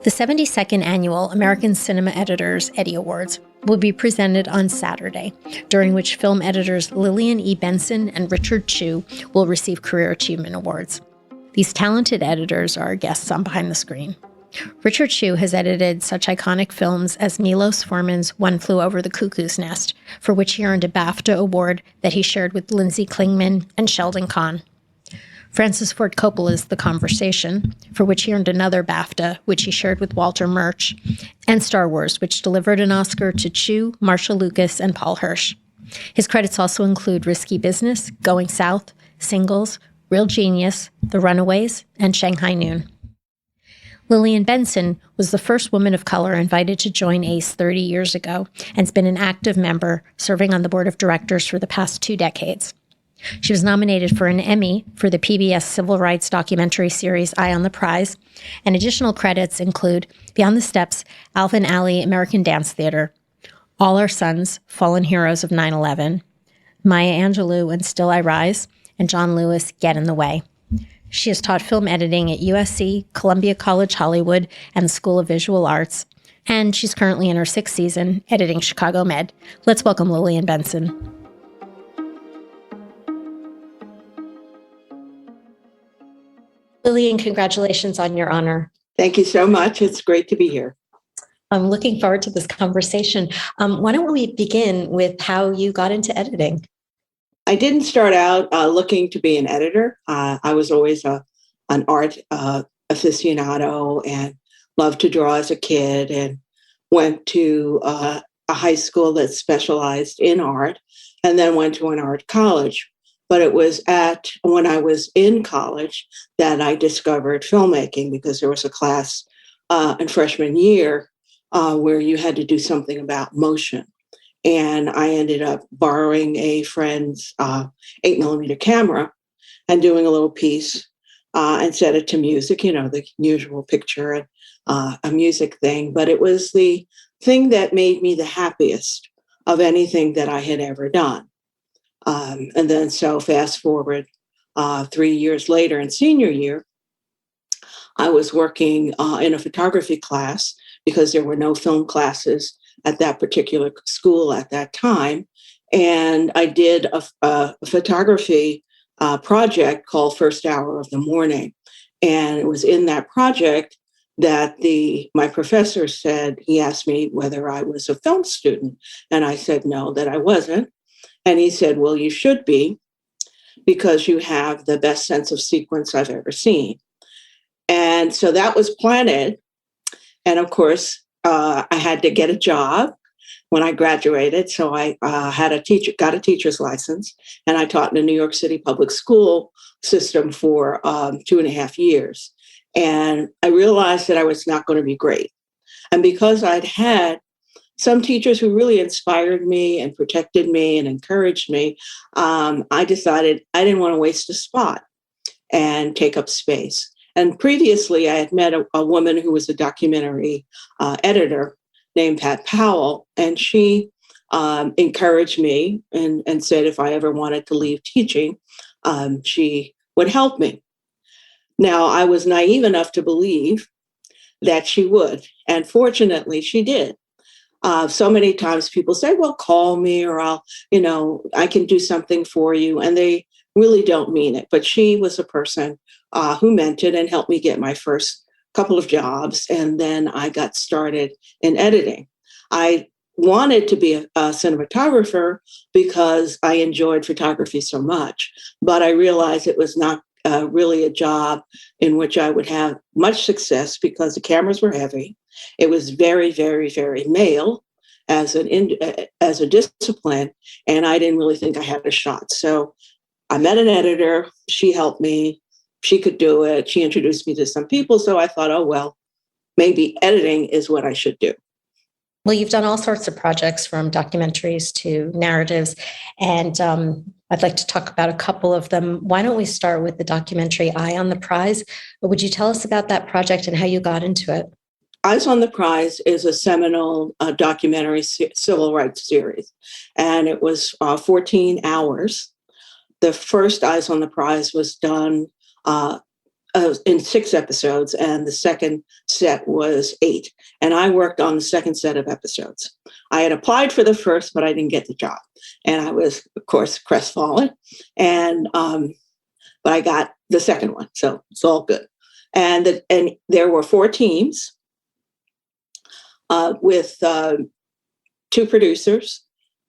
The 72nd Annual American Cinema Editors Eddie Awards will be presented on Saturday, during which film editors Lillian E. Benson and Richard Chew will receive Career Achievement Awards. These talented editors are our guests on Behind the Screen. Richard Chew has edited such iconic films as Milos Forman's One Flew Over the Cuckoo's Nest, for which he earned a BAFTA award that he shared with Lindsay Klingman and Sheldon Kahn. Francis Ford Coppola's The Conversation, for which he earned another BAFTA, which he shared with Walter Murch, and Star Wars, which delivered an Oscar to Chew, Marcia Lucas, and Paul Hirsch. His credits also include Risky Business, Going South, Singles, Real Genius, The Runaways, and Shanghai Noon. Lillian Benson was the first woman of color invited to join ACE 30 years ago and has been an active member, serving on the board of directors for the past 2 decades. She was nominated for an Emmy for the PBS Civil Rights documentary series Eye on the Prize, and additional credits include Beyond the Steps, Alvin Ailey American Dance Theater, All Our Sons, Fallen Heroes of 9/11, Maya Angelou and Still I Rise, and John Lewis, Get in the Way. She has taught film editing at USC, Columbia College Hollywood, and the School of Visual Arts, and she's currently in her 6th season editing Chicago Med. Let's welcome Lillian Benson. Lillian, congratulations on your honor. Thank you so much. It's great to be here. I'm looking forward to this conversation. Why don't we begin with how you got into editing? I didn't start out looking to be an editor. I was always an art aficionado and loved to draw as a kid, and went to a high school that specialized in art, and then went to an art college. But it was when I was in college that I discovered filmmaking, because there was a class in freshman year where you had to do something about motion. And I ended up borrowing a friend's 8mm camera and doing a little piece and set it to music, the usual picture and a music thing. But it was the thing that made me the happiest of anything that I had ever done. And then so fast forward 3 years later in senior year, I was working in a photography class because there were no film classes at that particular school at that time. And I did a photography project called First Hour of the Morning. And it was in that project that my professor said, he asked me whether I was a film student. And I said, no, that I wasn't. And he said, well, you should be, because you have the best sense of sequence I've ever seen. And so that was planted. And of course, I had to get a job when I graduated. So I got a teacher's license, and I taught in the New York City public school system for 2.5 years. And I realized that I was not going to be great. And because I'd had some teachers who really inspired me and protected me and encouraged me, I decided I didn't want to waste a spot and take up space. And previously, I had met a woman who was a documentary editor named Pat Powell, and she encouraged me and said if I ever wanted to leave teaching, she would help me. Now, I was naive enough to believe that she would, and fortunately, she did. So many times people say, well, call me, or I can do something for you. And they really don't mean it. But she was a person who meant it and helped me get my first couple of jobs. And then I got started in editing. I wanted to be a cinematographer because I enjoyed photography so much, but I realized it was not really a job in which I would have much success because the cameras were heavy. It was very, very, very male as a discipline, and I didn't really think I had a shot. So I met an editor. She helped me. She could do it. She introduced me to some people. So I thought, oh, well, maybe editing is what I should do. Well, you've done all sorts of projects, from documentaries to narratives, and I'd like to talk about a couple of them. Why don't we start with the documentary Eye on the Prize? Would you tell us about that project and how you got into it? Eyes on the Prize is a seminal documentary civil rights series, and it was 14 hours. The first Eyes on the Prize was done in 6 episodes, and the second set was 8. And I worked on the second set of episodes. I had applied for the first, but I didn't get the job. And I was, of course, crestfallen. And but I got the second one, so it's all good. And there were 4 teams with 2 producers,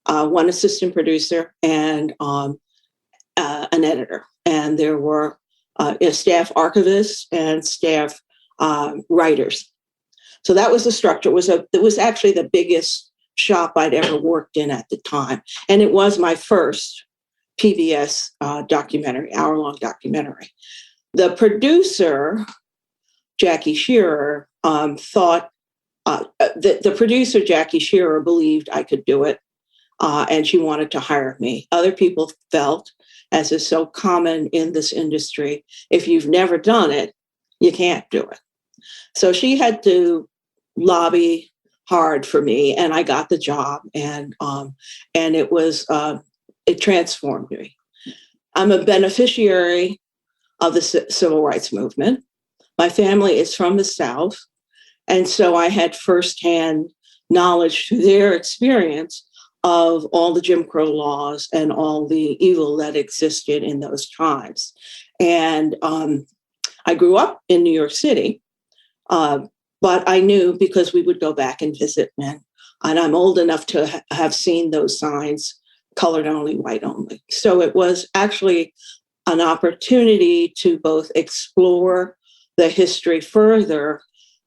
1 assistant producer, and an editor. And there were staff archivists and staff writers. So that was the structure. It was actually the biggest shop I'd ever worked in at the time. And it was my first PBS documentary, hour-long documentary. The producer, Jackie Shearer, thought, the producer, Jackie Shearer, believed I could do it, and she wanted to hire me. Other people felt, as is so common in this industry, if you've never done it, you can't do it. So she had to lobby hard for me, and I got the job, and it transformed me. I'm a beneficiary of the civil rights movement. My family is from the South, and so I had firsthand knowledge through their experience of all the Jim Crow laws and all the evil that existed in those times. And I grew up in New York City, but I knew, because we would go back and visit, and I'm old enough to have seen those signs, colored only, white only. So it was actually an opportunity to both explore the history further,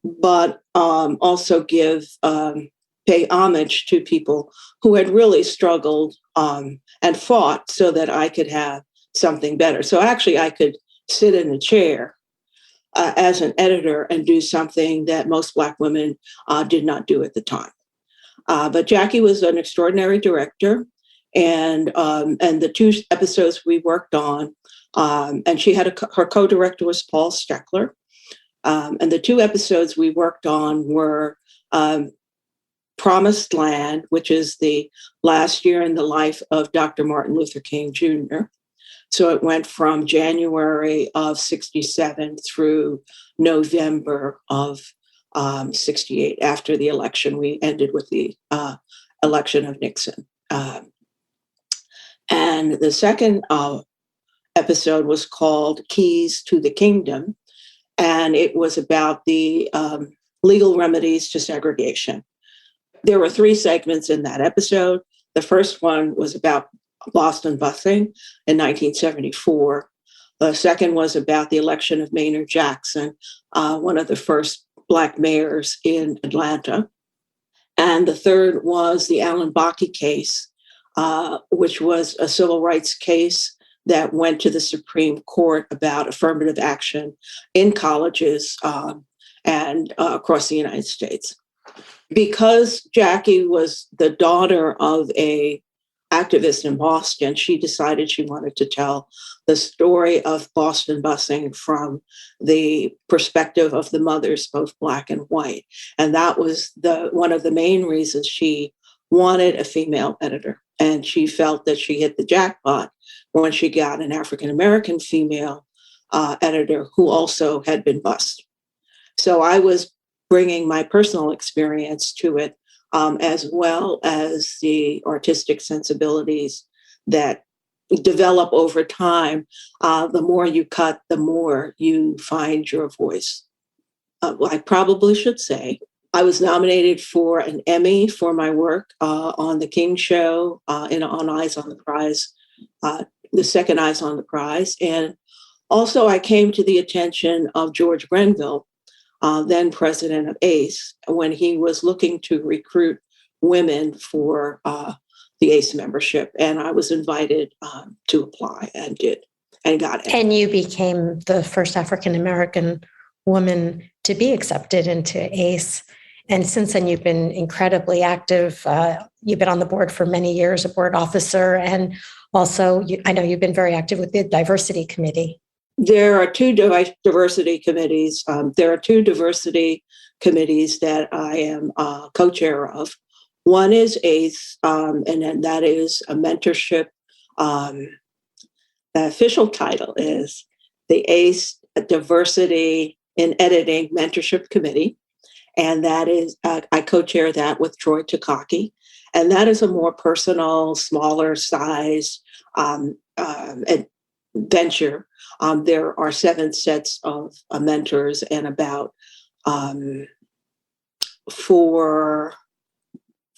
but also pay homage to people who had really struggled and fought so that I could have something better. So actually I could sit in a chair as an editor and do something that most Black women did not do at the time. But Jackie was an extraordinary director, and the 2 episodes we worked on, and she had her co-director was Paul Steckler, and the 2 episodes we worked on were Promised Land, which is the last year in the life of Dr. Martin Luther King Jr. So it went from January of 67 through November of 68. After the election, we ended with the election of Nixon. And the second episode was called Keys to the Kingdom, and it was about the legal remedies to segregation. There were 3 segments in that episode. The first one was about Boston busing in 1974. The second was about the election of Maynard Jackson, one of the first Black mayors in Atlanta. And the third was the Alan Bakke case, which was a civil rights case that went to the Supreme Court about affirmative action in colleges and across the United States. Because Jackie was the daughter of an activist in Boston, she decided she wanted to tell the story of Boston busing from the perspective of the mothers, both Black and white. And that was one of the main reasons she wanted a female editor. And she felt that she hit the jackpot when she got an African-American female editor who also had been bused. So I was bringing my personal experience to it, as well as the artistic sensibilities that develop over time. The more you cut, the more you find your voice. I probably should say I was nominated for an Emmy for my work on The King Show, on Eyes on the Prize, the second Eyes on the Prize. And also I came to the attention of George Grenville, then president of ACE, when he was looking to recruit women for the ACE membership. And I was invited to apply and did, and got it. And you became the first African-American woman to be accepted into ACE. And since then, you've been incredibly active. You've been on the board for many years, a board officer. And also, I know you've been very active with the diversity committee. There are 2 diversity committees. There are 2 diversity committees that I am co-chair of. One is ACE, and then that is a mentorship. The official title is the ACE a diversity in editing mentorship committee. And that is, I co-chair that with Troy Takaki. And that is a more personal, smaller size venture. There are 7 sets of mentors and about 4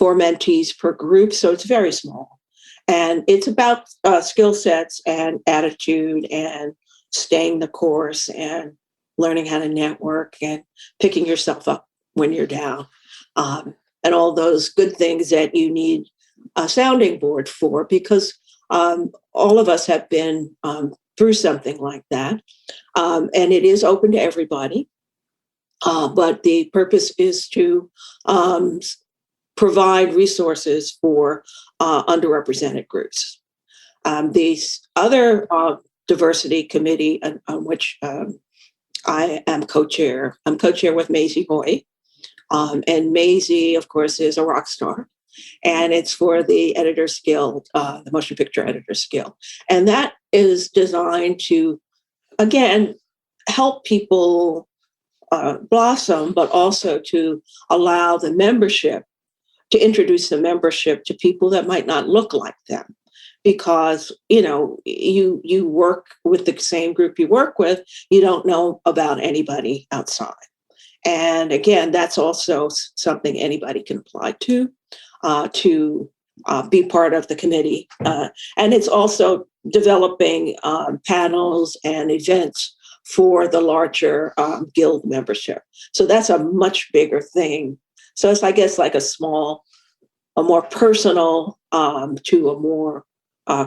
mentees per group. So it's very small. And it's about skill sets and attitude and staying the course and learning how to network and picking yourself up when you're down. And all those good things that you need a sounding board for, because all of us have been through something like that. And it is open to everybody. But the purpose is to provide resources for underrepresented groups. These other diversity committee on which I am co-chair. I'm co-chair with Maisie Hoy. And Maisie, of course, is a rock star. And it's for the Editors Guild, the Motion Picture Editors Guild. And that is designed to, again, help people blossom, but also to allow the membership, to introduce the membership to people that might not look like them. Because, you work with the same group you work with, you don't know about anybody outside. And again, that's also something anybody can apply to be part of the committee. And it's also developing panels and events for the larger guild membership. So that's a much bigger thing. So it's, I guess, like a more personal to a more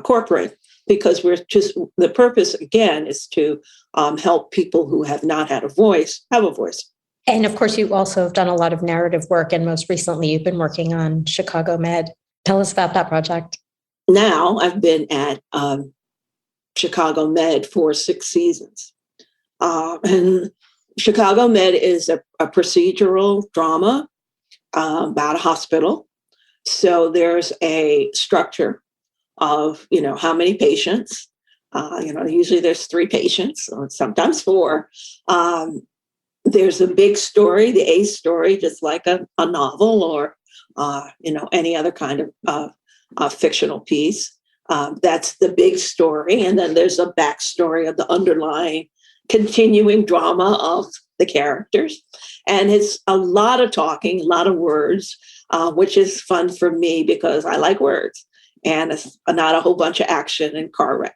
corporate, because the purpose, again, is to help people who have not had a voice have a voice. And of course, you also have done a lot of narrative work. And most recently, you've been working on Chicago Med. Tell us about that project. Now I've been at Chicago Med for 6 seasons. And Chicago Med is a procedural drama about a hospital. So there's a structure of, how many patients. Usually there's 3 patients, or sometimes 4. There's a big story, the A story, just like a novel or, any other kind of fictional piece. That's the big story. And then there's a backstory of the underlying continuing drama of the characters. And it's a lot of talking, a lot of words, which is fun for me because I like words. And it's not a whole bunch of action and car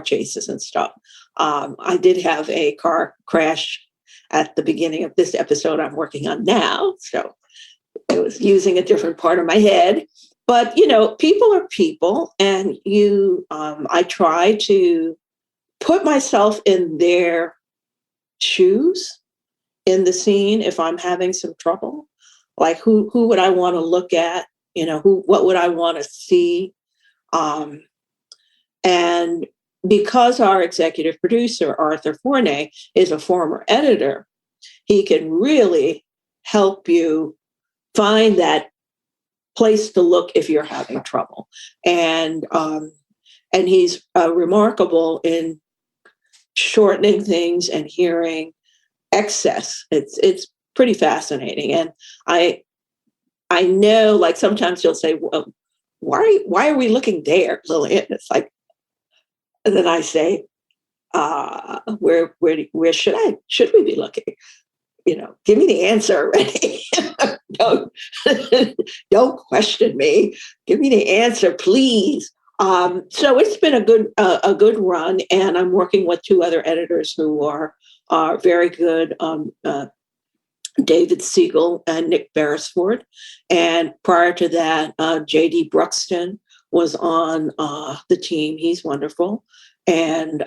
chases and stuff. I did have a car crash at the beginning of this episode I'm working on now. So I was using a different part of my head. But, people are people. And I try to put myself in their shoes in the scene if I'm having some trouble. Like, who would I want to look at? What would I want to see? And because our executive producer, Arthur Forney, is a former editor, he can really help you find that place to look if you're having trouble. And he's remarkable in shortening things and hearing excess. It's pretty fascinating. And I know, like, sometimes you'll say, well, why are we looking there, Lillian? It's like, and then I say, where should we be looking? Give me the answer already. Don't question me. Give me the answer, please. So it's been a good run, and I'm working with 2 other editors who are very good. David Siegel and Nick Beresford. And prior to that, J.D. Bruxton was on the team. He's wonderful. And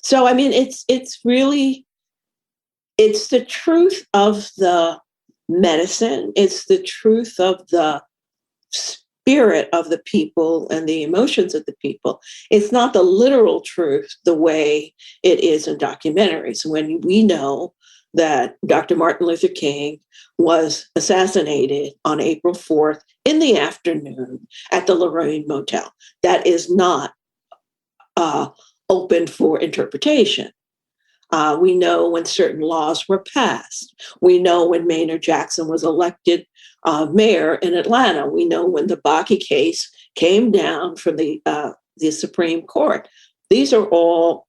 so, I mean, it's really, it's the truth of the medicine. It's the truth of the spirit of the people and the emotions of the people. It's not the literal truth the way it is in documentaries, when we know that Dr. Martin Luther King was assassinated on April 4th in the afternoon at the Lorraine Motel. That is not open for interpretation. We know when certain laws were passed. We know when Maynard Jackson was elected mayor in Atlanta. We know when the Bakke case came down from the Supreme Court. These are all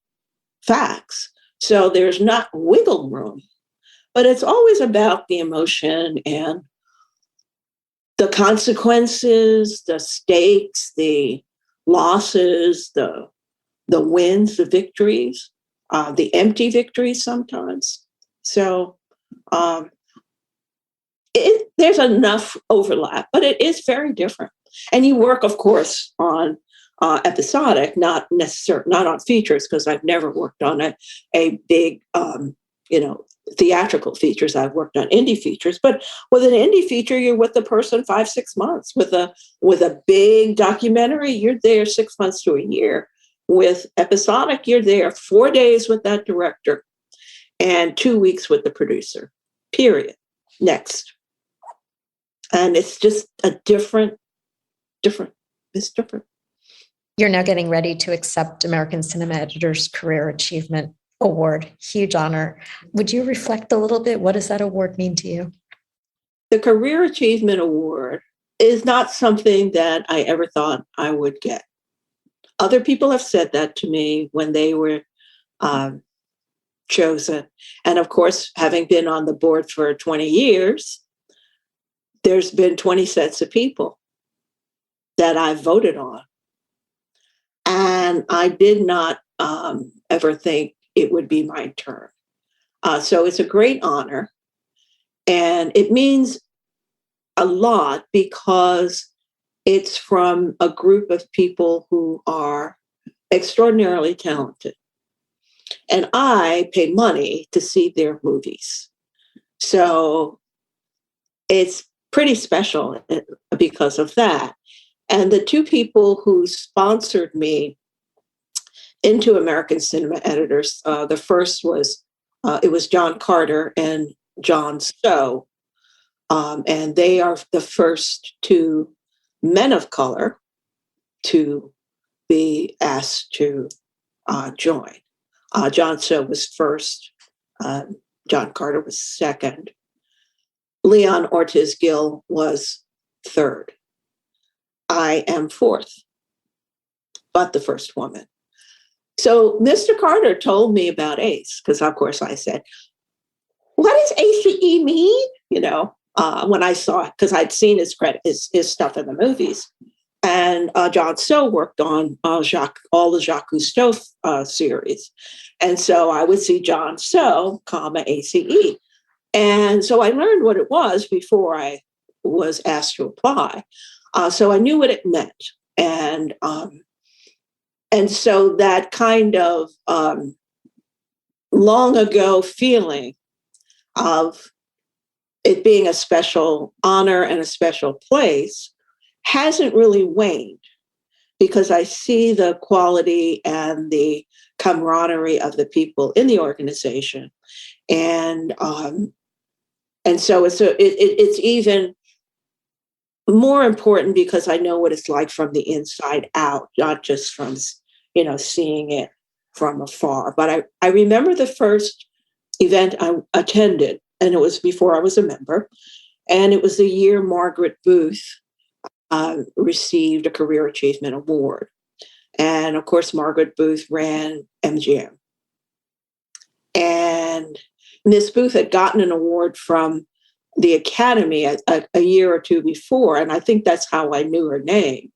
facts. So there's not wiggle room, but it's always about the emotion and the consequences, the stakes, the losses, the wins, the victories, the empty victories sometimes. So there's enough overlap, but it is very different. And you work, of course, on episodic, not on features, because I've never worked on a big, theatrical features. I've worked on indie features, but with an indie feature, you're with the person 5-6 months. With a big documentary, you're there 6 months to a year. With episodic, you're there 4 days with that director and 2 weeks with the producer, period. Next. And it's just a different, it's different. You're now getting ready to accept American Cinema Editors Career Achievement Award. Huge honor. Would you reflect a little bit? What does that award mean to you? The Career Achievement Award is not something that I ever thought I would get. Other people have said that to me when they were chosen. And of course, having been on the board for 20 years, there's been 20 sets of people that I voted on. And I did not ever think it would be my turn. So it's a great honor. And it means a lot because it's from a group of people who are extraordinarily talented. And I pay money to see their movies. So it's pretty special because of that. And the two people who sponsored me into American Cinema Editors, the first was, it was John Carter and John Stowe. And they are the first two men of color to be asked to join. John Stowe was first. John Carter was second. Leon Ortiz Gill was third. I am fourth, but the first woman. So Mr. Carter told me about ACE, because of course I said, what does ACE mean? When I saw it, because I'd seen his stuff in the movies. And John Stowe worked on all the Jacques Cousteau series. And so I would see John Stowe, ACE. And so I learned what it was before I was asked to apply. So I knew what it meant. And so that kind of long ago feeling of it being a special honor and a special place hasn't really waned, because I see the quality and the camaraderie of the people in the organization. And so it's even more important because I know what it's like from the inside out, not just from, seeing it from afar. But I remember the first event I attended, and it was before I was a member, and it was the year Margaret Booth received a Career Achievement Award. And of course, Margaret Booth ran MGM. And Miss Booth had gotten an award from the Academy a year or two before, and I think that's how I knew her name.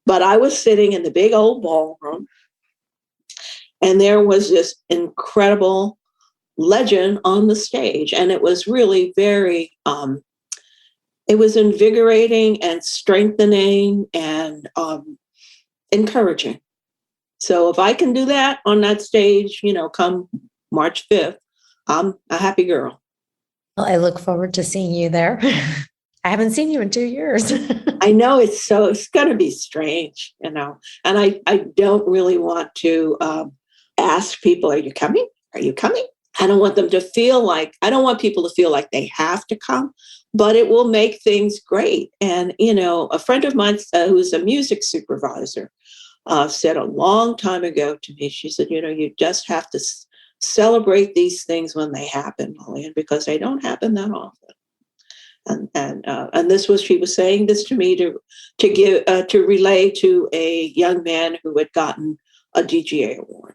But I was sitting in the big old ballroom, and there was this incredible legend on the stage, and it was really very, it was invigorating and strengthening and encouraging. So if I can do that on that stage, come March 5th, I'm a happy girl. Well, I look forward to seeing you there. I haven't seen you in 2 years. I know it's going to be strange, and I don't really want to ask people, are you coming? Are you coming? I don't want people to feel like they have to come, but it will make things great. And, a friend of mine who's a music supervisor said a long time ago to me, she said, you just have to celebrate these things when they happen, Lillian, because they don't happen that often. And this was, she was saying this to me to relay to a young man who had gotten a DGA award,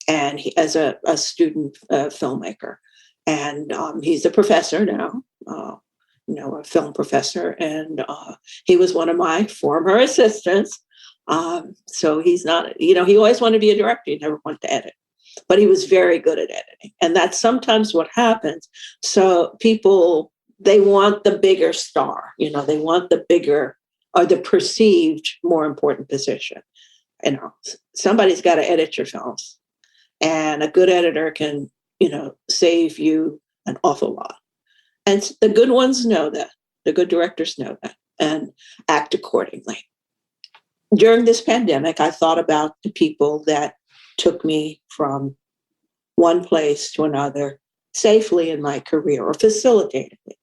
and he, as a student filmmaker, and he's a professor now, a film professor, and he was one of my former assistants. So he's not, he always wanted to be a director. He never wanted to edit, but he was very good at editing, and that's sometimes what happens. So people, they want the bigger star, they want the bigger or the perceived more important position. Somebody's got to edit your films, and a good editor can, save you an awful lot. And the good ones know that. The good directors know that and act accordingly. During this pandemic, I thought about the people that took me from one place to another safely in my career or facilitated it.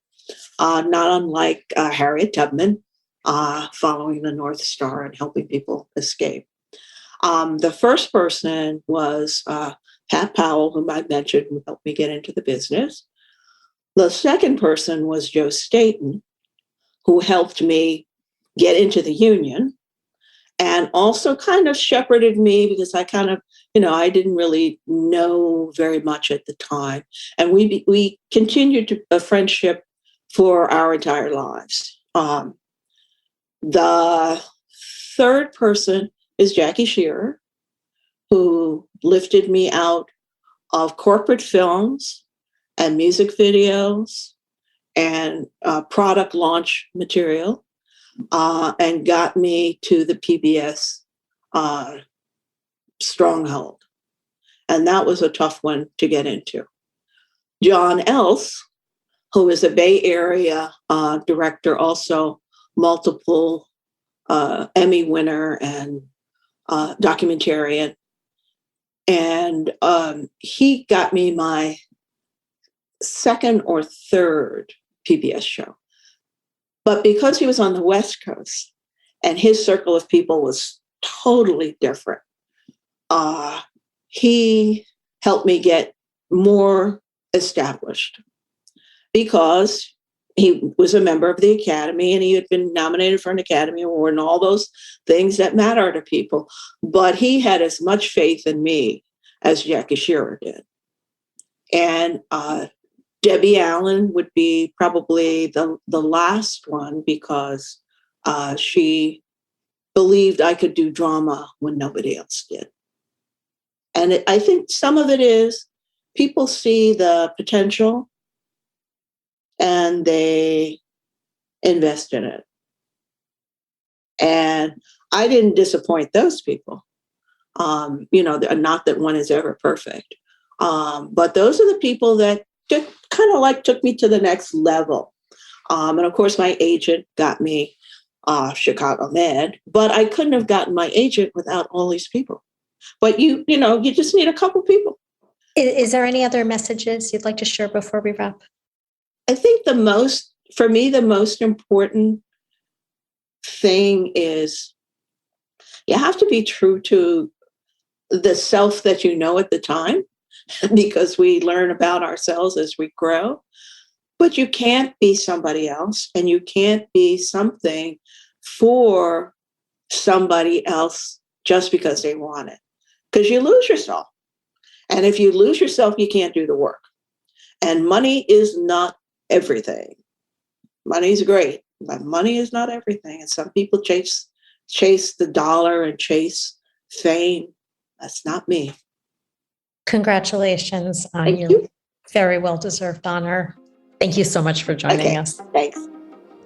Not unlike Harriet Tubman, following the North Star and helping people escape. The first person was Pat Powell, whom I mentioned, who helped me get into the business. The second person was Joe Staten, who helped me get into the union and also kind of shepherded me because I kind of, I didn't really know very much at the time. And we continued a friendship for our entire lives. The third person is Jackie Shearer, who lifted me out of corporate films and music videos and product launch material, and got me to the PBS stronghold. And that was a tough one to get into. John Else, who is a Bay Area director, also multiple Emmy winner and documentarian. And he got me my second or third PBS show. But because he was on the West Coast and his circle of people was totally different, he helped me get more established because he was a member of the Academy and he had been nominated for an Academy Award and all those things that matter to people. But he had as much faith in me as Jackie Shearer did. And Debbie Allen would be probably the last one because she believed I could do drama when nobody else did. And I think some of it is people see the potential and they invest in it. And I didn't disappoint those people. Not that one is ever perfect. But those are the people that kind of like took me to the next level. And of course, my agent got me Chicago Med, but I couldn't have gotten my agent without all these people. But you just need a couple people. Is there any other messages you'd like to share before we wrap? I think the most important thing is you have to be true to the self that you know at the time, because we learn about ourselves as we grow. But you can't be somebody else, and you can't be something for somebody else just because they want it, because you lose yourself. And if you lose yourself, you can't do the work. And money is not everything. Money's great, but money is not everything. And some people chase the dollar and chase fame. That's not me. Congratulations on your very well-deserved honor. Thank you so much for joining us. Thanks.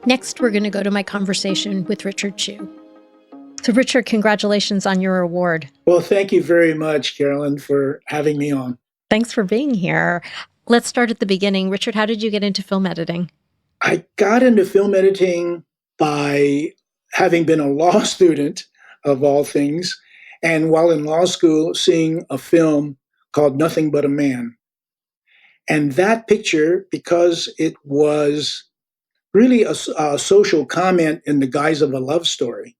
Next, we're going to go to my conversation with Richard Chew. So, Richard, congratulations on your award. Well, thank you very much, Carolyn, for having me on. Thanks for being here. Let's start at the beginning. Richard, how did you get into film editing? I got into film editing by having been a law student, of all things, and while in law school, seeing a film called Nothing But a Man. And that picture, because it was really a social comment in the guise of a love story,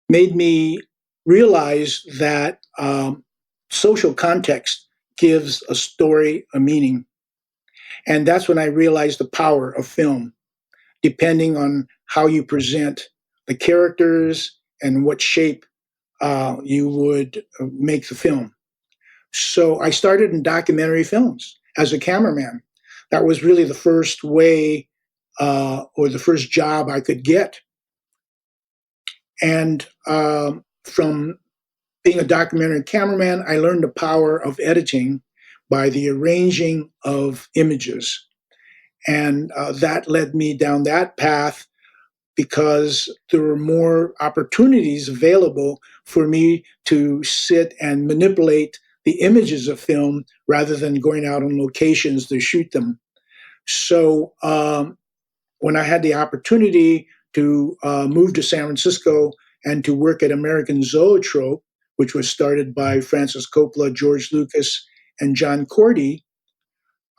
made me realize that social context gives a story a meaning. And that's when I realized the power of film, depending on how you present the characters and what shape you would make the film. So I started in documentary films as a cameraman. That was really the first way or the first job I could get. And from being a documentary cameraman, I learned the power of editing by the arranging of images. And that led me down that path because there were more opportunities available for me to sit and manipulate the images of film rather than going out on locations to shoot them. So when I had the opportunity to move to San Francisco and to work at American Zoetrope, which was started by Francis Coppola, George Lucas, and John Cordy,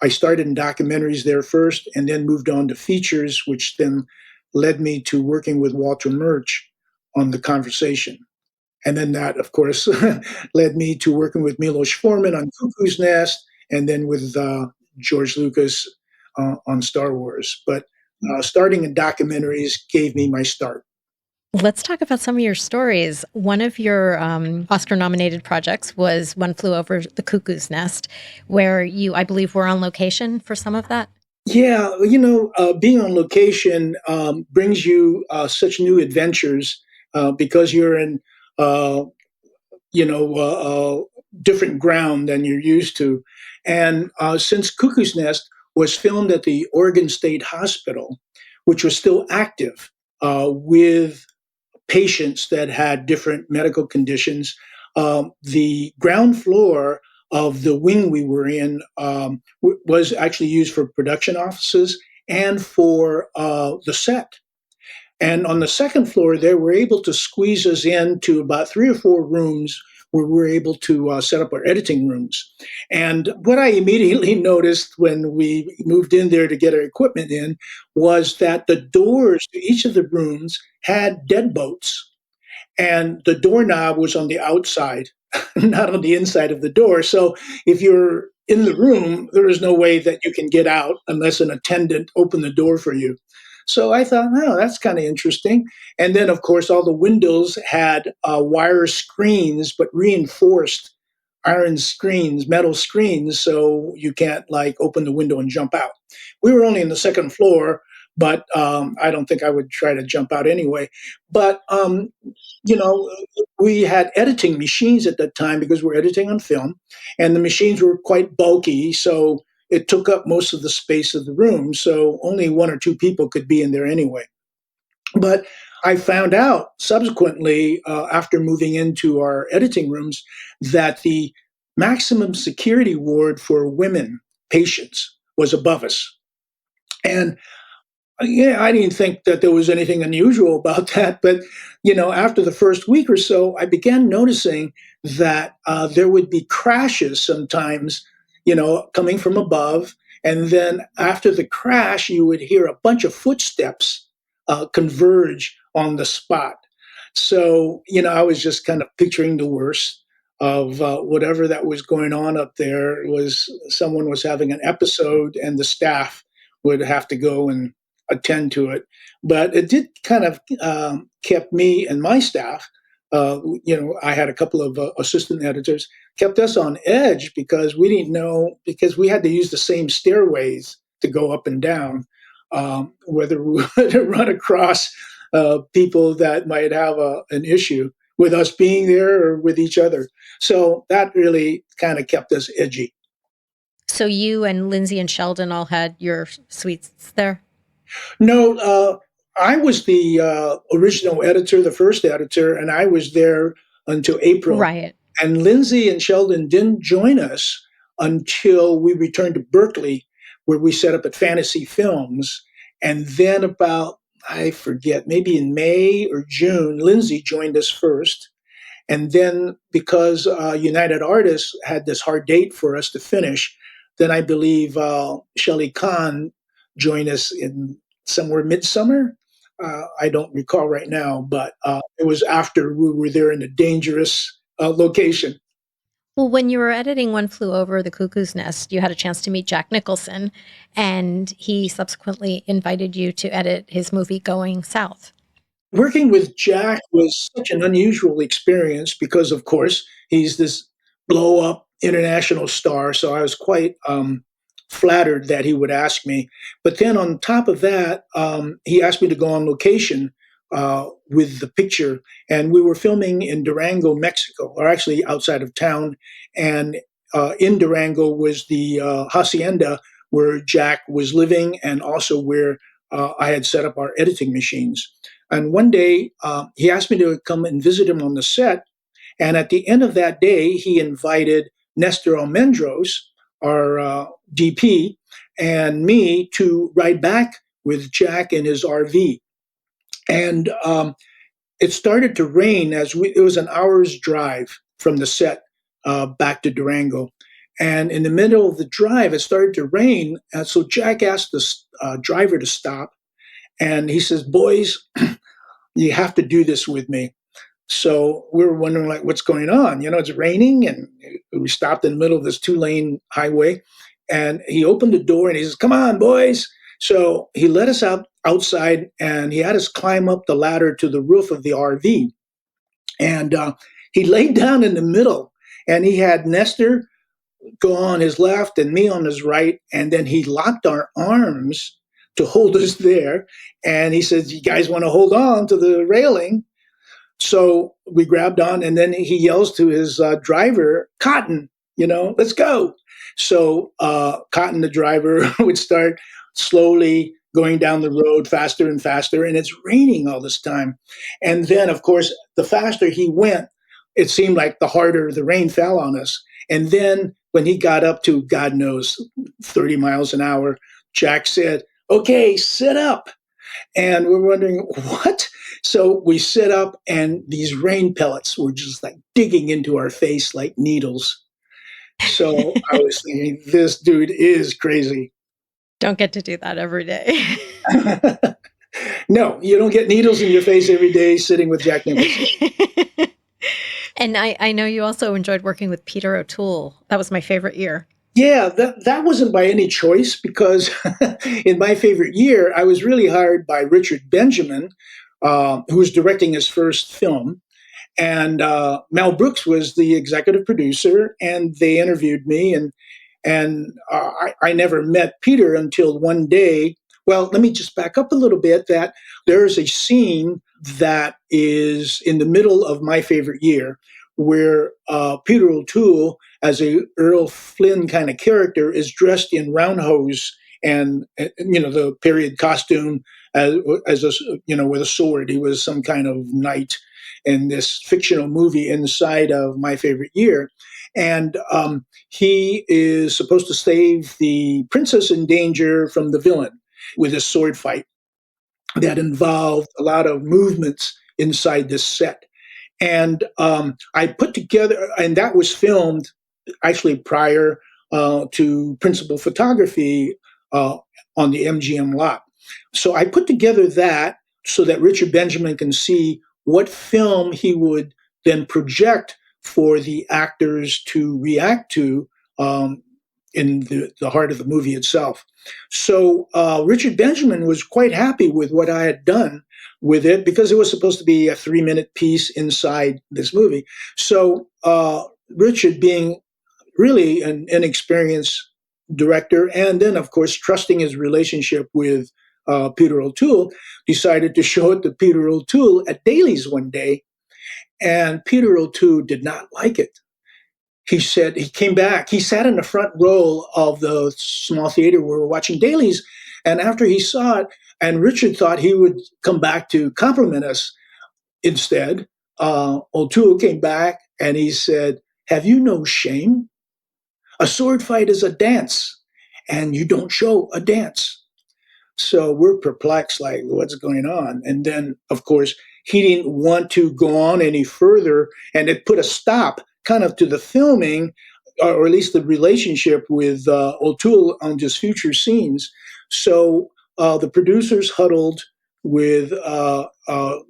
I started in documentaries there first and then moved on to features, which then led me to working with Walter Murch on The Conversation. And then that, of course, led me to working with Milos Forman on Cuckoo's Nest and then with George Lucas on Star Wars. But starting in documentaries gave me my start. Let's talk about some of your stories. One of your Oscar-nominated projects was One Flew Over the Cuckoo's Nest, where you, I believe, were on location for some of that. Yeah, being on location brings you such new adventures because you're in, different ground than you're used to. And since Cuckoo's Nest was filmed at the Oregon State Hospital, which was still active with patients that had different medical conditions, the ground floor of the wing we were in was actually used for production offices and for the set. And on the second floor, they were able to squeeze us into about 3 or 4 rooms where we were able to set up our editing rooms. And what I immediately noticed when we moved in there to get our equipment in was that the doors to each of the rooms had deadbolts. And the doorknob was on the outside, not on the inside of the door. So if you're in the room, there is no way that you can get out unless an attendant opened the door for you. So I thought, oh, that's kind of interesting. And then, of course, all the windows had wire screens, but reinforced iron screens, metal screens, so you can't like open the window and jump out. We were only in the second floor, but I don't think I would try to jump out anyway. But you know, we had editing machines at that time because we're editing on film, and the machines were quite bulky, so it took up most of the space of the room. So only 1 or 2 people could be in there anyway. But I found out subsequently, after moving into our editing rooms, that the maximum security ward for women patients was above us. And yeah, I didn't think that there was anything unusual about that. But, after the first week or so, I began noticing that there would be crashes sometimes, coming from above. And then after the crash, you would hear a bunch of footsteps converge on the spot. So, I was just kind of picturing the worst of whatever that was going on up there. Was someone was having an episode and the staff would have to go and attend to it. But it did kind of kept me and my staff, I had a couple of assistant editors, kept us on edge because we didn't know, because we had to use the same stairways to go up and down, whether we would run across people that might have an issue with us being there or with each other. So that really kind of kept us edgy. So you and Lindsay and Sheldon all had your suites there? No, I was the original editor, the first editor, and I was there until April. Right. And Lindsay and Sheldon didn't join us until we returned to Berkeley, where we set up at Fantasy Films. And then about, I forget, maybe in May or June, Lindsay joined us first. And then because United Artists had this hard date for us to finish, then I believe Shelley Kahn joined us in somewhere midsummer. I don't recall right now, but it was after we were there in a dangerous location. Well, when you were editing One Flew Over the Cuckoo's Nest, you had a chance to meet Jack Nicholson, and he subsequently invited you to edit his movie Going South. Working with Jack was such an unusual experience because, of course, he's this blow up international star. So I was quite flattered that he would ask me. But then on top of that, he asked me to go on location with the picture. And we were filming in Durango, Mexico, or actually outside of town. And in Durango was the hacienda where Jack was living and also where I had set up our editing machines. And one day, he asked me to come and visit him on the set. And at the end of that day, he invited Nestor Almendros, our DP, and me to ride back with Jack in his RV. And it started to rain it was an hour's drive from the set back to Durango. And in the middle of the drive, it started to rain. And so Jack asked the driver to stop. And he says, boys, you have to do this with me. So we were wondering, like, what's going on? It's raining, and we stopped in the middle of this 2-lane highway. And he opened the door and he says, come on, boys. So he let us outside, and he had us climb up the ladder to the roof of the RV. And he laid down in the middle, and he had Nestor go on his left and me on his right. And then he locked our arms to hold us there. And he says, you guys want to hold on to the railing? So we grabbed on, and then he yells to his driver, Cotton, let's go. So Cotton, the driver, would start slowly going down the road faster and faster, and it's raining all this time. And then, of course, the faster he went, it seemed like the harder the rain fell on us. And then when he got up to, God knows, 30 miles an hour, Jack said, okay, sit up. And we're wondering, what? So we sit up, and these rain pellets were just like digging into our face like needles. So I was thinking, this dude is crazy. Don't get to do that every day. No, you don't get needles in your face every day sitting with Jack Nicholson. And I know you also enjoyed working with Peter O'Toole. That was my favorite year. Yeah, that wasn't by any choice, because in my favorite year, I was really hired by Richard Benjamin, who was directing his first film. And Mel Brooks was the executive producer, and they interviewed me. And I never met Peter until one day. Well, let me just back up a little bit, that there is a scene that is in the middle of my favorite year where Peter O'Toole, as a Earl Flynn kind of character, is dressed in roundhose and the period costume as a with a sword. He was some kind of knight in this fictional movie inside of my favorite year. And he is supposed to save the princess in danger from the villain with a sword fight that involved a lot of movements inside this set. And I put together, and that was filmed actually prior to principal photography on the MGM lot. So I put together that so that Richard Benjamin can see what film he would then project for the actors to react to in the heart of the movie itself. So Richard Benjamin was quite happy with what I had done with it, because it was supposed to be a 3-minute piece inside this movie. So Richard, being really an inexperienced director, and then, of course, trusting his relationship with Peter O'Toole, decided to show it to Peter O'Toole at Daly's one day. And Peter O'Toole did not like it. He said, he came back, he sat in the front row of the small theater where we were watching Daly's. And after he saw it, and Richard thought he would come back to compliment us instead, O'Toole came back and he said, have you no shame? A sword fight is a dance, and you don't show a dance. So we're perplexed, like, what's going on? And then, of course, he didn't want to go on any further, and it put a stop kind of to the filming, or at least the relationship with O'Toole on just future scenes. So the producers huddled with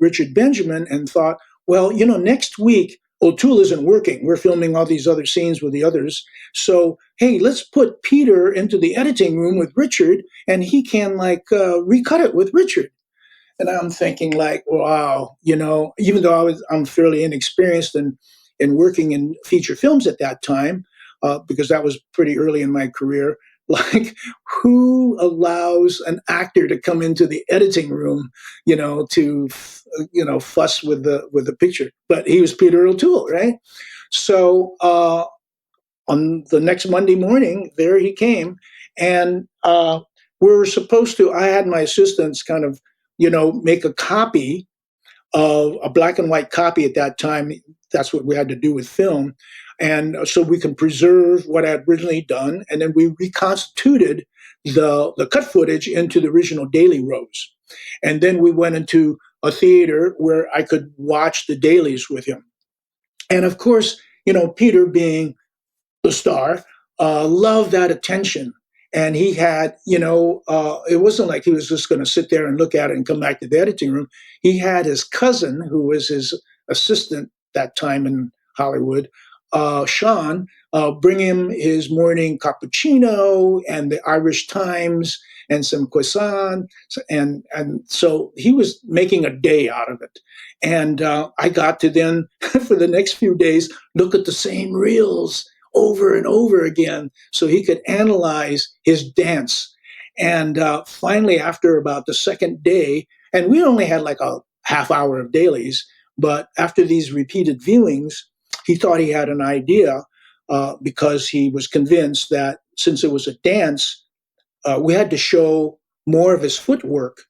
Richard Benjamin and thought, well, next week O'Toole isn't working. We're filming all these other scenes with the others. So, hey, let's put Peter into the editing room with Richard, and he can recut it with Richard. And I'm thinking like, wow, even though I'm fairly inexperienced in working in feature films at that time, because that was pretty early in my career. Like, who allows an actor to come into the editing room, to fuss with the picture? But he was Peter O'Toole, right? So on the next Monday morning, there he came, and we were supposed to. I had my assistants kind of, make a copy of a black and white copy at that time. That's what we had to do with film. And so we can preserve what I had originally done. And then we reconstituted the cut footage into the original daily rows. And then we went into a theater where I could watch the dailies with him. And of course, Peter being the star, loved that attention. And he had, it wasn't like he was just going to sit there and look at it and come back to the editing room. He had his cousin, who was his assistant that time in Hollywood, Sean, bring him his morning cappuccino and the Irish Times and some croissant. And so he was making a day out of it. And I got to then, for the next few days, look at the same reels over and over again so he could analyze his dance. And finally, after about the second day, and we only had like a half hour of dailies, but after these repeated viewings, he thought he had an idea because he was convinced that since it was a dance, we had to show more of his footwork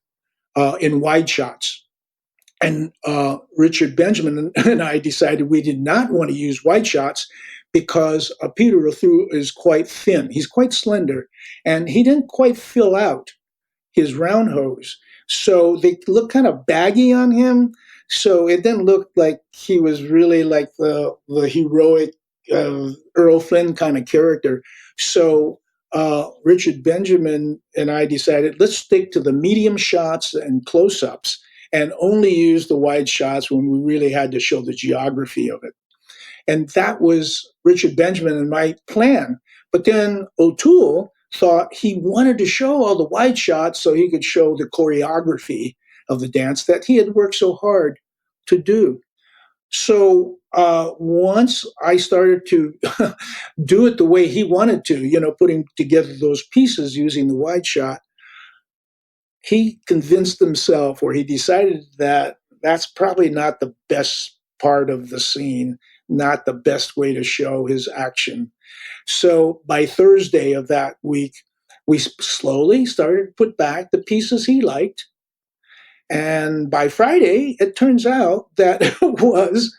in wide shots. And Richard Benjamin and I decided we did not want to use wide shots because Peter O'Toole is quite thin. He's quite slender, and he didn't quite fill out his round hose. So they look kind of baggy on him. So it didn't look like he was really like the heroic Earl Flynn kind of character. So Richard Benjamin and I decided, let's stick to the medium shots and close-ups and only use the wide shots when we really had to show the geography of it. And that was Richard Benjamin and my plan. But then O'Toole thought he wanted to show all the wide shots so he could show the choreography of the dance that he had worked so hard to do. So once I started to do it the way he wanted to, putting together those pieces using the wide shot, he convinced himself, or he decided that that's probably not the best part of the scene, not the best way to show his action. So by Thursday of that week, we slowly started to put back the pieces he liked. And by Friday, it turns out that it was,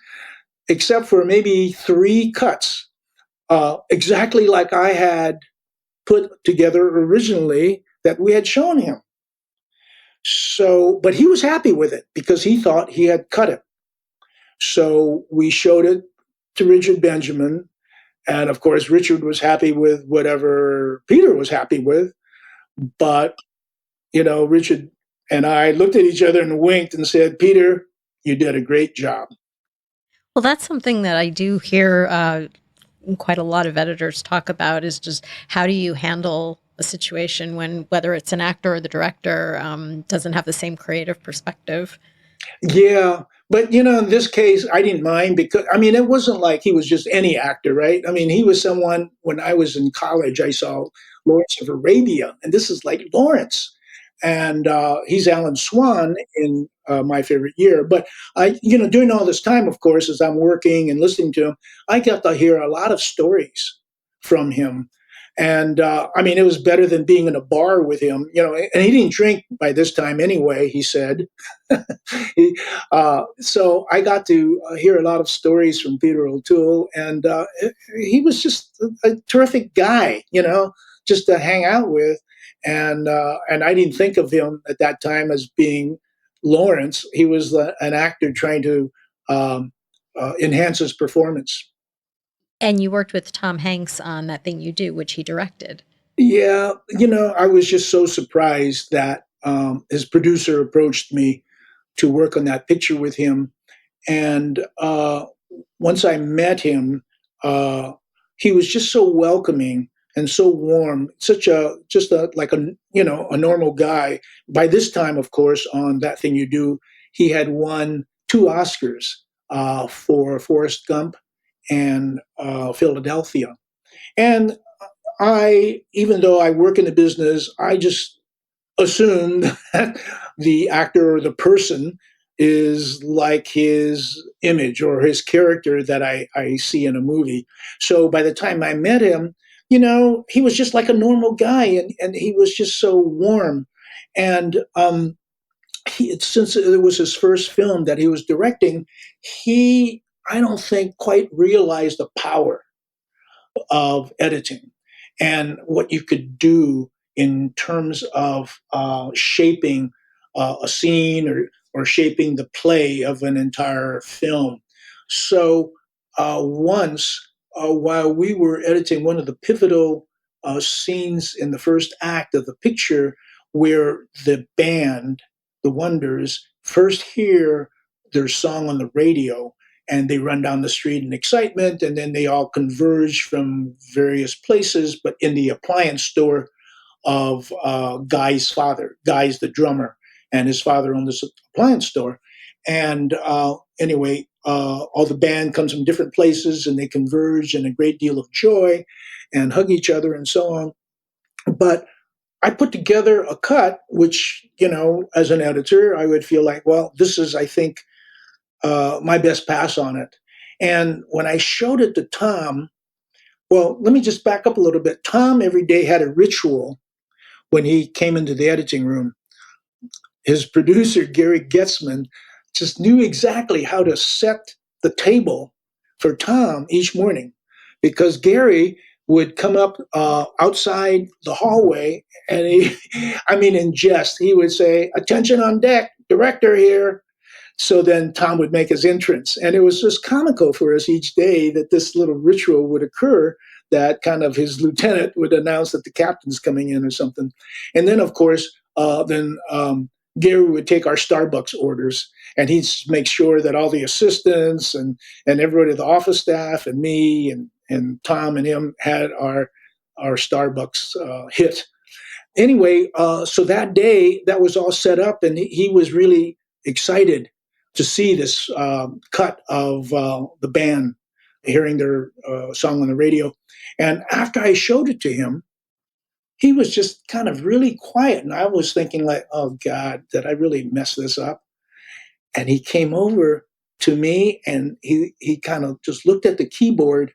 except for maybe 3 cuts, exactly like I had put together originally that we had shown him. So, but he was happy with it because he thought he had cut it. So we showed it to Richard Benjamin. And of course, Richard was happy with whatever Peter was happy with. But, Richard and I looked at each other and winked and said, Peter, you did a great job. Well, that's something that I do hear quite a lot of editors talk about, is just how do you handle a situation when, whether it's an actor or the director, doesn't have the same creative perspective. Yeah. But, in this case, I didn't mind because, it wasn't like he was just any actor, right? He was someone, when I was in college, I saw Lawrence of Arabia, and this is like Lawrence. And he's Alan Swan in My Favorite Year. But during all this time, of course, as I'm working and listening to him, I got to hear a lot of stories from him. And it was better than being in a bar with him, and he didn't drink by this time anyway, he said. So I got to hear a lot of stories from Peter O'Toole, and he was just a terrific guy, just to hang out with. And I didn't think of him at that time as being Lawrence. He was an actor trying to enhance his performance. And you worked with Tom Hanks on That Thing You Do, which he directed. Yeah, I was just so surprised that his producer approached me to work on that picture with him. And once I met him, he was just so welcoming and so warm, such a just a like a a normal guy. By this time, of course, on That Thing You Do, he had won 2 Oscars for Forrest Gump and Philadelphia. And even though I work in the business, I just assumed that the actor or the person is like his image or his character that I see in a movie. So by the time I met him, he was just like a normal guy, and he was just so warm. And since it was his first film that he was directing, I don't think, quite realized the power of editing and what you could do in terms of shaping a scene or shaping the play of an entire film. So once, while we were editing one of the pivotal scenes in the first act of the picture, where the band, the Wonders, first hear their song on the radio, and they run down the street in excitement, and then they all converge from various places, but in the appliance store of Guy's father. Guy's the drummer, and his father owned this appliance store. And anyway, all the band comes from different places, and they converge in a great deal of joy and hug each other and so on. But I put together a cut, which, as an editor, I would feel like, well, this is, I think, my best pass on it. And when I showed it to Tom, well, let me just back up a little bit. Tom every day had a ritual when he came into the editing room. His producer, Gary Getzman, just knew exactly how to set the table for Tom each morning, because Gary would come up outside the hallway, and in jest, he would say, "Attention on deck, director here." So then Tom would make his entrance. And it was just comical for us each day that this little ritual would occur, that kind of his lieutenant would announce that the captain's coming in or something. And then, of course, Gary would take our Starbucks orders, and he'd make sure that all the assistants and everybody, the office staff and me and Tom and him, had our Starbucks hit. Anyway, so that day, that was all set up, and he was really excited to see this cut of the band hearing their song on the radio. And after I showed it to him, he was just kind of really quiet. And I was thinking, like, oh God, did I really mess this up? And he came over to me, and he kind of just looked at the keyboard,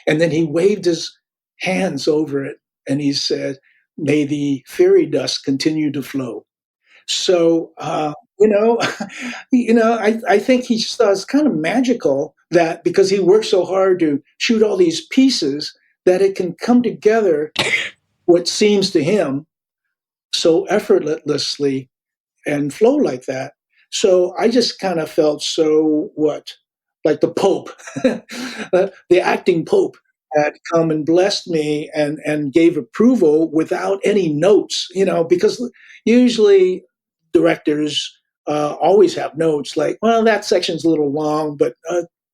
and then he waved his hands over it, and he said, "May the fairy dust continue to flow." So, I think he just thought it's kind of magical that, because he worked so hard to shoot all these pieces, that it can come together, what seems to him, so effortlessly and flow like that. So I just kind of felt like the Pope, the acting Pope had come and blessed me and gave approval without any notes, because usually directors always have notes like, well, that section's a little long, but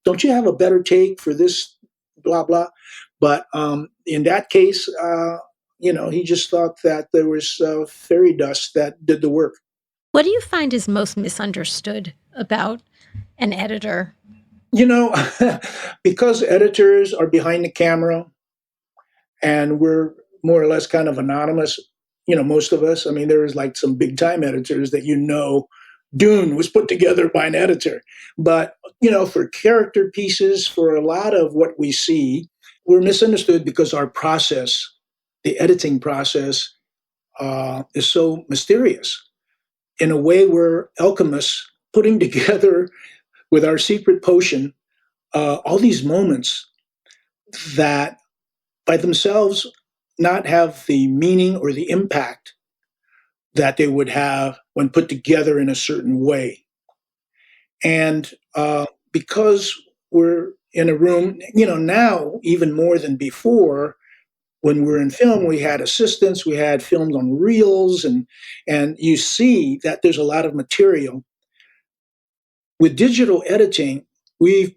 don't you have a better take for this, blah, blah. But in that case, he just thought that there was fairy dust that did the work. What do you find is most misunderstood about an editor? Because editors are behind the camera and we're more or less kind of anonymous, most of us. I mean, there's like some big time editors that, Dune was put together by an editor. But, for character pieces, for a lot of what we see, we're misunderstood because our process, the editing process, is so mysterious. In a way, we're alchemists putting together with our secret potion all these moments that by themselves not have the meaning or the impact that they would have when put together in a certain way. And because we're in a room, now even more than before, when we're in film, we had assistants, we had filmed on reels, and you see that there's a lot of material. With digital editing, we've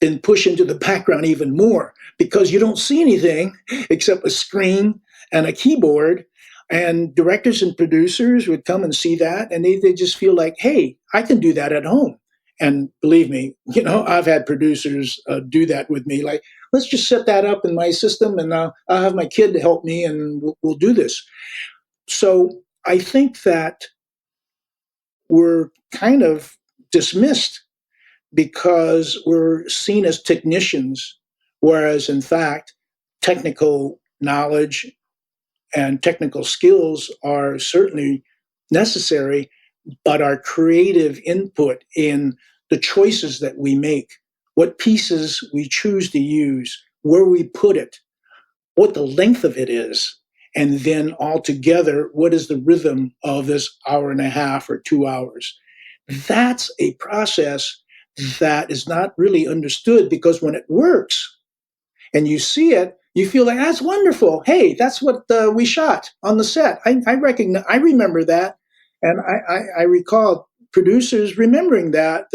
then push into the background even more because you don't see anything except a screen and a keyboard. And directors and producers would come and see that, and they just feel like, hey, I can do that at home. And believe me, I've had producers do that with me. Like, let's just set that up in my system, and I'll have my kid to help me, and we'll do this. So I think that we're kind of dismissed because we're seen as technicians, whereas in fact, technical knowledge and technical skills are certainly necessary, but our creative input in the choices that we make, what pieces we choose to use, where we put it, what the length of it is, and then altogether, what is the rhythm of this hour and a half or 2 hours? That's a process that is not really understood because when it works and you see it, you feel like that's wonderful. Hey, that's what we shot on the set. I remember that, and I recall producers remembering that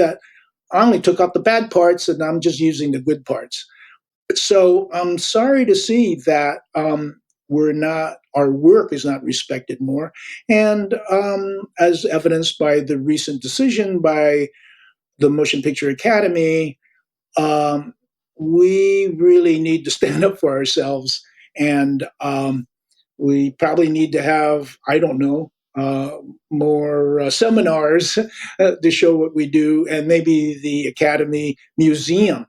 I only took out the bad parts and I'm just using the good parts. So I'm sorry to see that our work is not respected more, and as evidenced by the recent decision by the Motion Picture Academy, um, we really need to stand up for ourselves, and we probably need to have, I don't know, more seminars to show what we do, and maybe the Academy Museum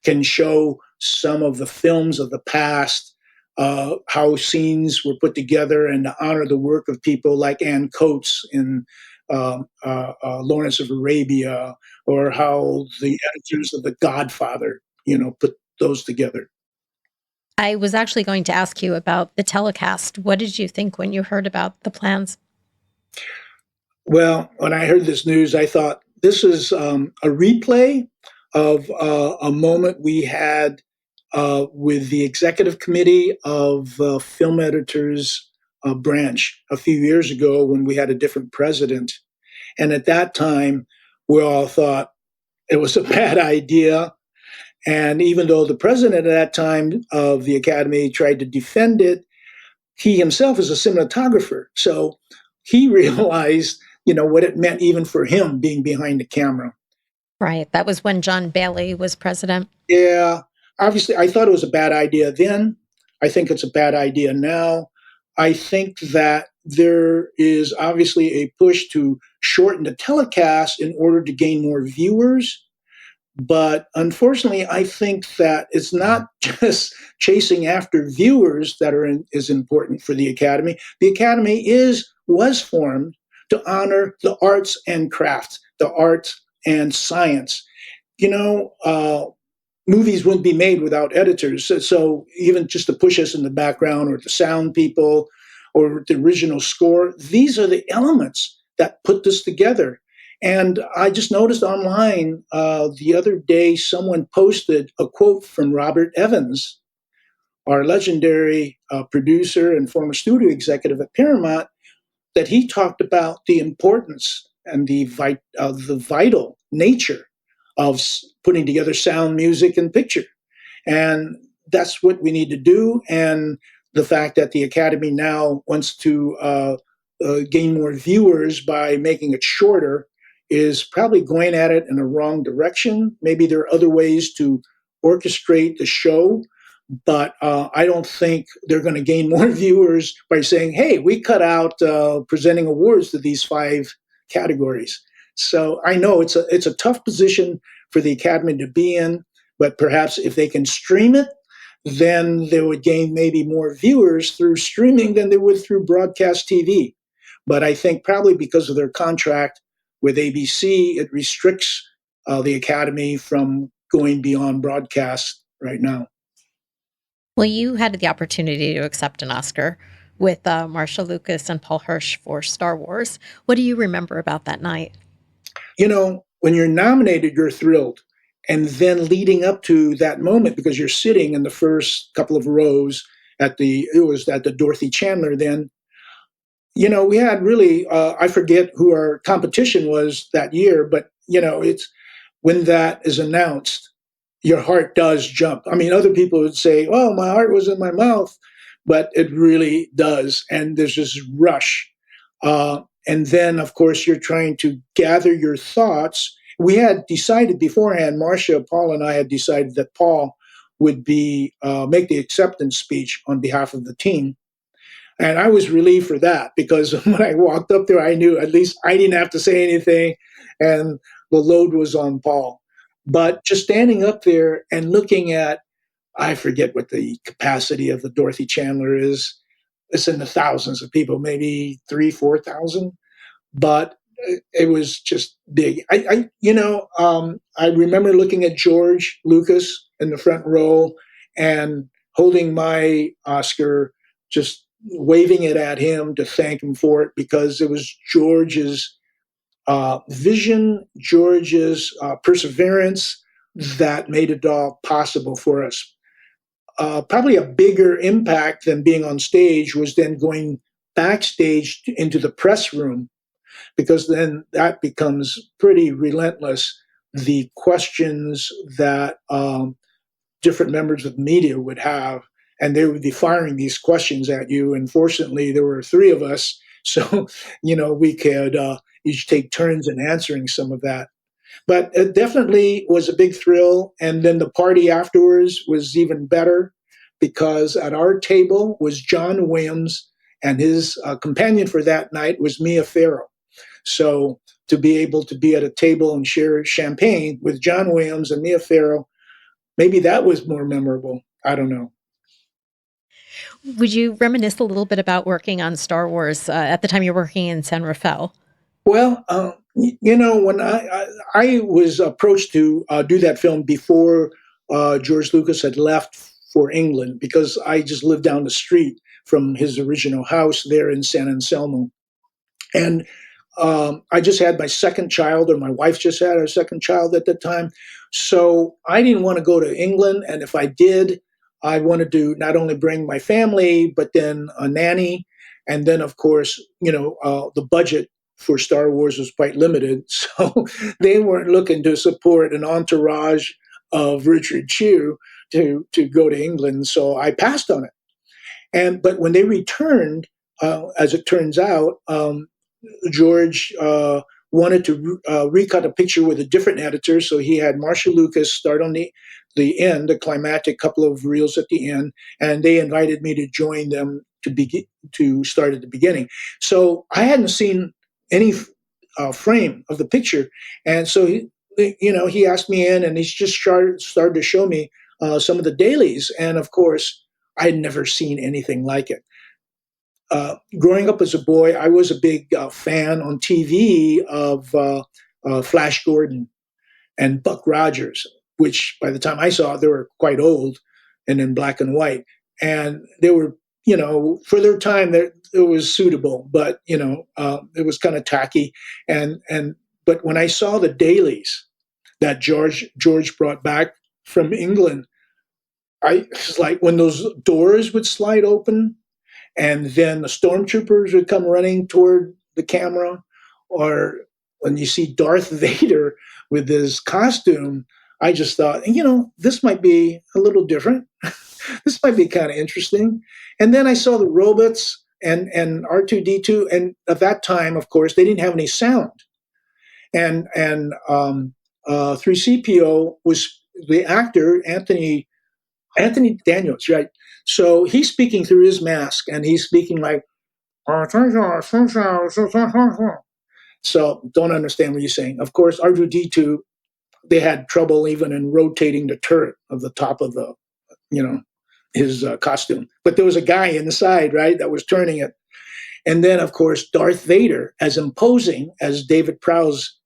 can show some of the films of the past, how scenes were put together, and to honor the work of people like Ann Coates in Lawrence of Arabia, or how the editors of The Godfather, put those together. I was actually going to ask you about the telecast. What did you think when you heard about the plans? Well, when I heard this news, I thought this is a replay of a moment we had with the executive committee of film editors branch a few years ago when we had a different president. And at that time, we all thought it was a bad idea. And even though the president at that time of the Academy tried to defend it, he himself is a cinematographer. So he realized, what it meant even for him being behind the camera. Right. That was when John Bailey was president. Yeah, obviously, I thought it was a bad idea then. I think it's a bad idea now. I think that there is obviously a push to shorten the telecast in order to gain more viewers. But unfortunately, I think that it's not just chasing after viewers that is important for the Academy. The Academy was formed to honor the arts and crafts, the arts and science. You know, movies wouldn't be made without editors. So even just to push us in the background, or the sound people, or the original score, these are the elements that put this together. And I just noticed online the other day, someone posted a quote from Robert Evans, our legendary producer and former studio executive at Paramount, that he talked about the importance and the vital nature of putting together sound, music, and picture. And that's what we need to do. And the fact that the Academy now wants to gain more viewers by making it shorter is probably going at it in a wrong direction. Maybe there are other ways to orchestrate the show, but I don't think they're going to gain more viewers by saying, hey, we cut out presenting awards to these 5 categories. So I know it's a tough position for the Academy to be in, but perhaps if they can stream it, then they would gain maybe more viewers through streaming than they would through broadcast TV. But I think probably because of their contract with ABC, it restricts the Academy from going beyond broadcast right now. Well, you had the opportunity to accept an Oscar with Marsha Lucas and Paul Hirsch for Star Wars. What do you remember about that night? You know, when you're nominated, you're thrilled. And then leading up to that moment, because you're sitting in the first couple of rows it was at the Dorothy Chandler then, we had really, I forget who our competition was that year, but, it's when that is announced, your heart does jump. I mean, other people would say, "Oh, my heart was in my mouth," but it really does. And there's this rush. And then, of course, you're trying to gather your thoughts. We had decided beforehand, Marcia, Paul, and I had decided that Paul would be make the acceptance speech on behalf of the team. And I was relieved for that because when I walked up there, I knew at least I didn't have to say anything, and the load was on Paul. But just standing up there and looking at, I forget what the capacity of the Dorothy Chandler is. It's in the thousands of people, maybe 3,000, 4,000. But it was just big. I remember looking at George Lucas in the front row and holding my Oscar, just waving it at him to thank him for it because it was George's vision, George's perseverance that made it all possible for us. Probably a bigger impact than being on stage was then going backstage into the press room, because then that becomes pretty relentless. The questions that different members of the media would have, and they would be firing these questions at you. And fortunately, there were three of us, so we could each take turns in answering some of that. But it definitely was a big thrill. And then the party afterwards was even better because at our table was John Williams, and his companion for that night was Mia Farrow. So to be able to be at a table and share champagne with John Williams and Mia Farrow, maybe that was more memorable. I don't know. Would you reminisce a little bit about working on Star Wars at the time you're working in San Rafael? Well, when I was approached to do that film before George Lucas had left for England, because I just lived down the street from his original house there in San Anselmo. And I just had my second child, or my wife just had her second child at the time. So I didn't want to go to England. And if I did, I wanted to not only bring my family, but then a nanny. And then, of course, the budget for Star Wars was quite limited. So they weren't looking to support an entourage of Richard Chew to go to England. So I passed on it. But when they returned, as it turns out, George wanted to recut a picture with a different editor, so he had Marcia Lucas start on the end, the climactic couple of reels at the end, and they invited me to join them to start at the beginning. So I hadn't seen any frame of the picture, and so he asked me in, and he's just started to show me some of the dailies, and of course I had never seen anything like it. Growing up as a boy, I was a big fan on TV of Flash Gordon and Buck Rogers, which by the time I saw it, they were quite old and in black and white. And they were, for their time, it was suitable, but, it was kind of tacky. But when I saw the dailies that George brought back from England, I was like, when those doors would slide open, and then the stormtroopers would come running toward the camera, or when you see Darth Vader with his costume, I just thought, this might be a little different. This might be kind of interesting. And then I saw the robots and R2D2, and at that time, of course, they didn't have any sound. And 3CPO was the actor, Anthony Daniels, right? So he's speaking through his mask, and he's speaking like, so don't understand what he's saying. Of course, R2D2, they had trouble even in rotating the turret of the top of the, his costume. But there was a guy inside, right, that was turning it. And then, of course, Darth Vader, as imposing as David Prowse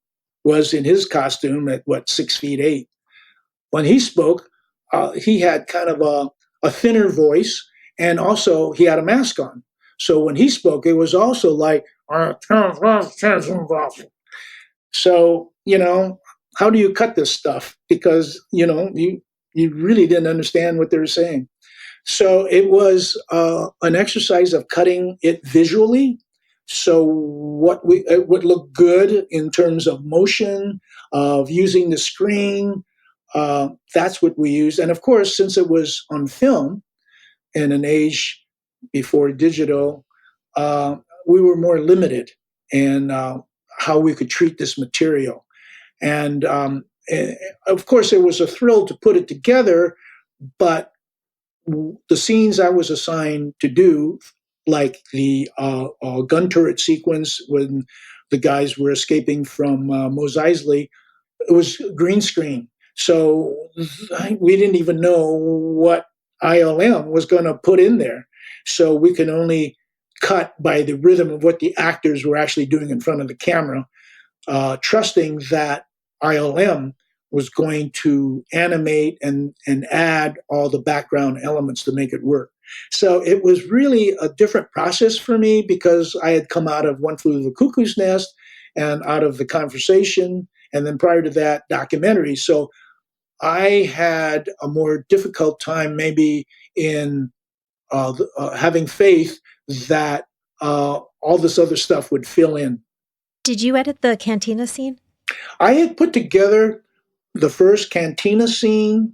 was in his costume at 6'8", when he spoke, he had kind of a thinner voice, and also he had a mask on. So when he spoke, it was also like, so, how do you cut this stuff? Because, you really didn't understand what they were saying. So it was an exercise of cutting it visually. So what would look good in terms of motion, of using the screen, That's what we used. And of course, since it was on film in an age before digital, we were more limited in how we could treat this material. And of course, it was a thrill to put it together, but the scenes I was assigned to do, like the gun turret sequence when the guys were escaping from Mos Eisley, it was green screen. So we didn't even know what ILM was going to put in there. So we could only cut by the rhythm of what the actors were actually doing in front of the camera, trusting that ILM was going to animate and add all the background elements to make it work. So it was really a different process for me because I had come out of One Flew Over the Cuckoo's Nest and out of The Conversation, and then prior to that, documentary. So I had a more difficult time maybe in having faith that all this other stuff would fill in. Did you edit the cantina scene? I had put together the first cantina scene,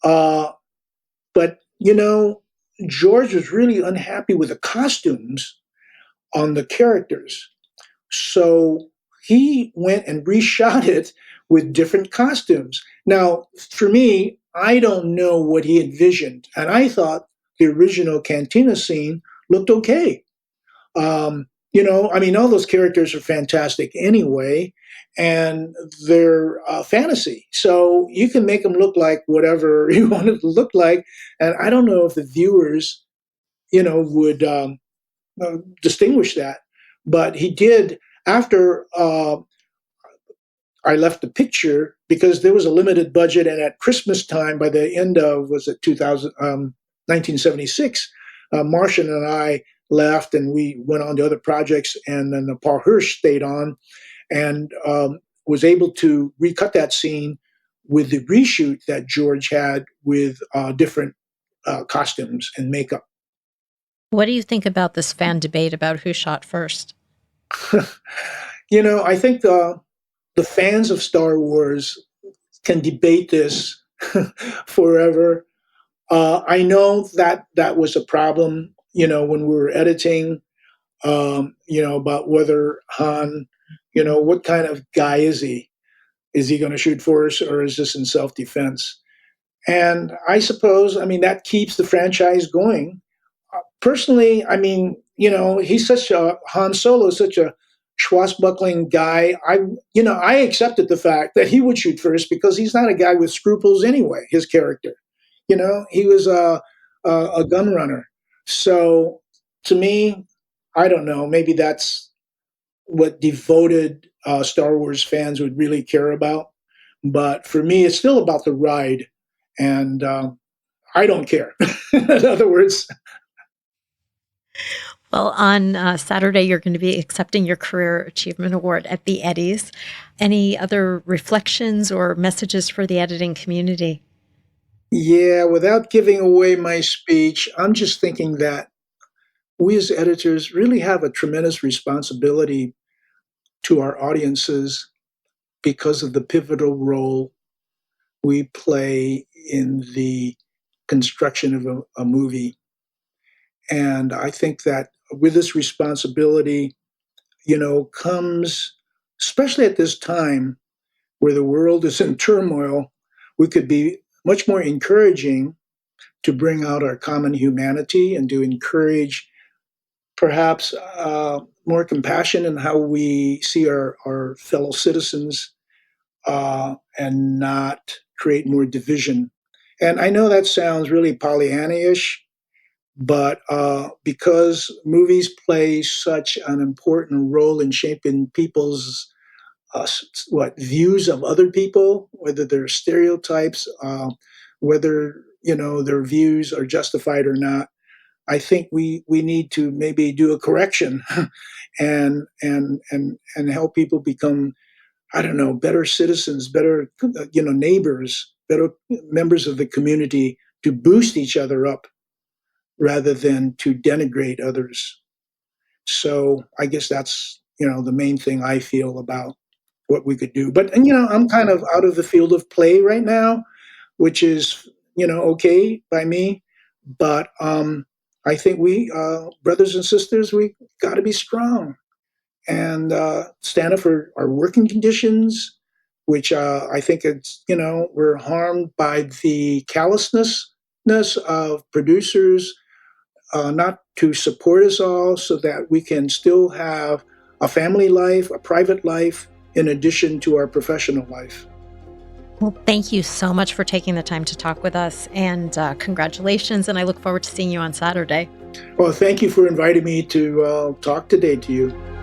but George was really unhappy with the costumes on the characters. So he went and reshot it with different costumes. Now, for me, I don't know what he envisioned. And I thought the original cantina scene looked okay. All those characters are fantastic anyway, and they're fantasy. So you can make them look like whatever you want it to look like. And I don't know if the viewers, would distinguish that. But he did after I left the picture because there was a limited budget, and at Christmas time, by the end of 1976, Martian and I left, and we went on to other projects, and then Paul Hirsch stayed on, and was able to recut that scene with the reshoot that George had with different costumes and makeup. What do you think about this fan debate about who shot first? I think the fans of Star Wars can debate this forever. I know that was a problem, when we were editing, about whether Han, what kind of guy is he? Is he going to shoot first, or is this in self-defense? And I suppose, that keeps the franchise going. Personally, he's Han Solo is such a swashbuckling guy. I accepted the fact that he would shoot first because he's not a guy with scruples anyway. His character, he was a gun runner. So to me, I don't know. Maybe that's what devoted Star Wars fans would really care about. But for me, it's still about the ride, and I don't care. In other words. Well, on Saturday, you're going to be accepting your Career Achievement Award at the Eddies. Any other reflections or messages for the editing community? Yeah, without giving away my speech, I'm just thinking that we as editors really have a tremendous responsibility to our audiences because of the pivotal role we play in the construction of a movie. And I think that with this responsibility, comes, especially at this time where the world is in turmoil, we could be much more encouraging to bring out our common humanity and to encourage perhaps more compassion in how we see our fellow citizens, and not create more division. And I know that sounds really Pollyanna-ish, but because movies play such an important role in shaping people's views of other people, whether they're stereotypes, whether their views are justified or not. I think we need to maybe do a correction and help people become, I don't know, better citizens, better neighbors, better members of the community, to boost each other up rather than to denigrate others. So I guess that's the main thing I feel about what we could do. But, and, I'm kind of out of the field of play right now, which is, okay by me. But I think we, brothers and sisters, we got to be strong and stand up for our working conditions, which I think we're harmed by the callousness of producers not to support us all so that we can still have a family life, a private life, in addition to our professional life. Well, thank you so much for taking the time to talk with us, and congratulations. And I look forward to seeing you on Saturday. Well, thank you for inviting me to talk today to you.